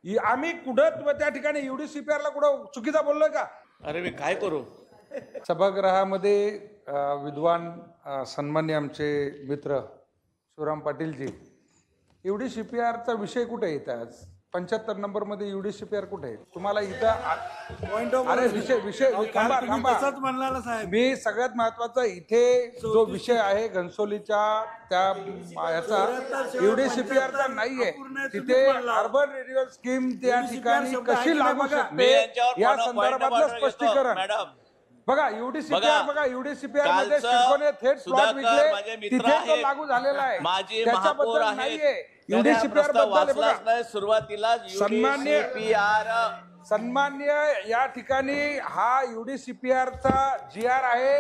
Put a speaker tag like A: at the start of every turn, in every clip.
A: आम्ही कुठं त्या ठिकाणी UDCPR ला कुठं चुकीचा बोललोय का?
B: अरे मी काय करू?
A: सभागृहामध्ये विद्वान सन्मान्य आमचे मित्र शिवराम पाटीलजी, UDCPRचा विषय कुठे येत आज? 75 नंबरमध्ये UDCPR कुठे आहे? तुम्हाला इथं
C: पॉइंट ऑफ
A: अरे विषय
C: म्हणला साहेब,
A: मी सगळ्यात महत्वाचा इथे जो विषय आहे घनसोलीच्या त्या याचा UDCPRचा नाहीये. तिथे अर्बन रिन्युअल स्कीम त्या ठिकाणी कशी लागू शकते या संदर्भातलं स्पष्टीकरण बघा. UDCPR बघा, UDCPR मध्ये सिडकोने थेट प्लॉट विकले, तिथे तो लागू झालेला आहे, त्याच्याबद्दल नाहीये. UDCPR बद्दल बघा,
B: सुरुवातीला
A: सन्मान्य या ठिकाणी हा UDCPRचा GR आहे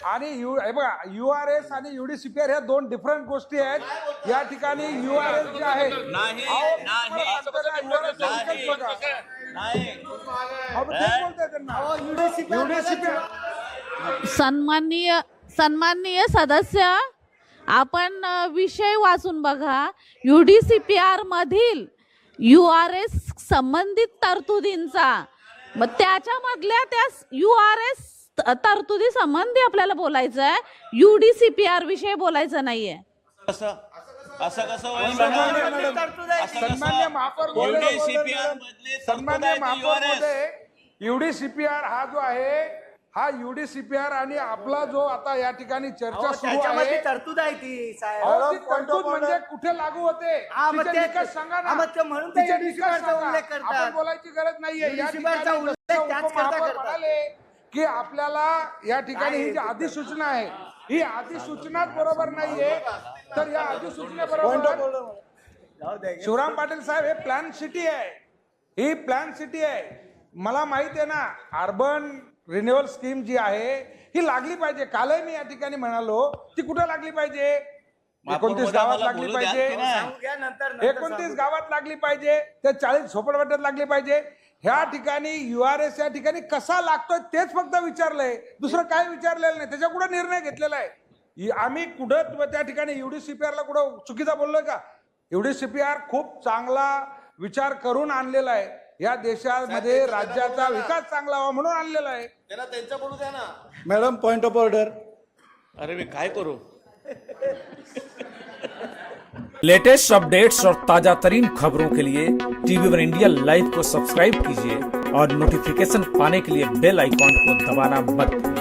A: आणि हे बघा URS आणि UDCPR ह्या दोन डिफरंट गोष्टी आहेत. या ठिकाणी URS जे आहे
D: सन्माननीय सदस्य, आपण विषय वाचून बघा. UDCPR मधील URS संबंधित तरतुदींचा, मग त्याच्यामधल्या त्या URS तरतुदी संबंधी आपल्याला बोलायचं आहे, UDCPR विषय बोलायचं नाहीये.
A: सन्मान्य महापौर UDCPR हा जो आहे हा UDCPR आणि आपला जो आता या ठिकाणी चर्चा सुरू आहे,
C: तरतूद आहे ती साहेब.
A: ती तरतूद म्हणजे कुठे लागू होते तिचे निकष सांगा ना.
C: म्हणून
A: तिचे निकष सांगा. आपण बोलायची गरज नाहीये. या ठिकाणी उपमहापौर म्हणाले की आपल्याला या ठिकाणी ही जी अधिसूचना आहे ही अधिसूचनाच बरोबर नाहीये, तर या अधिसूचनेबरोबर शिवराम पाटील साहेब हे प्लॅन सिटी आहे, ही प्लॅन सिटी आहे. मला माहिती आहे ना, अर्बन रिन्युअल स्कीम जी आहे ही लागली पाहिजे. कालही मी या ठिकाणी म्हणालो ती कुठे लागली पाहिजे? 29 गावात लागली पाहिजे, 29 गावात लागली पाहिजे, त्या 40 झोपडपट्ट्यात लागली पाहिजे. ह्या ठिकाणी URS या ठिकाणी कसा लागतोय तेच फक्त विचारलंय, दुसरं काय विचारलेलं नाही. त्याच्या कुठे निर्णय घेतलेला आहे? आम्ही कुठं त्या ठिकाणी UDCPR ला कुठं चुकीचा बोललोय का? UDCPR खूप चांगला विचार करून आणलेला आहे. या देशामध्ये राज्याचा विकास चांगला व्हावा म्हणून आणलेला आहे.
B: त्यांचं बोलू द्या ना
C: मॅडम, पॉइंट ऑफ ऑर्डर.
B: अरे मी काय करू?
E: लेटेस्ट अपडेट्स और ताजा तरीन खबरों के लिए टीवी वन इंडिया लाइव को सब्सक्राइब कीजिए और नोटिफिकेशन पाने के लिए बेल आइकॉन को दबाना मत भूलिए।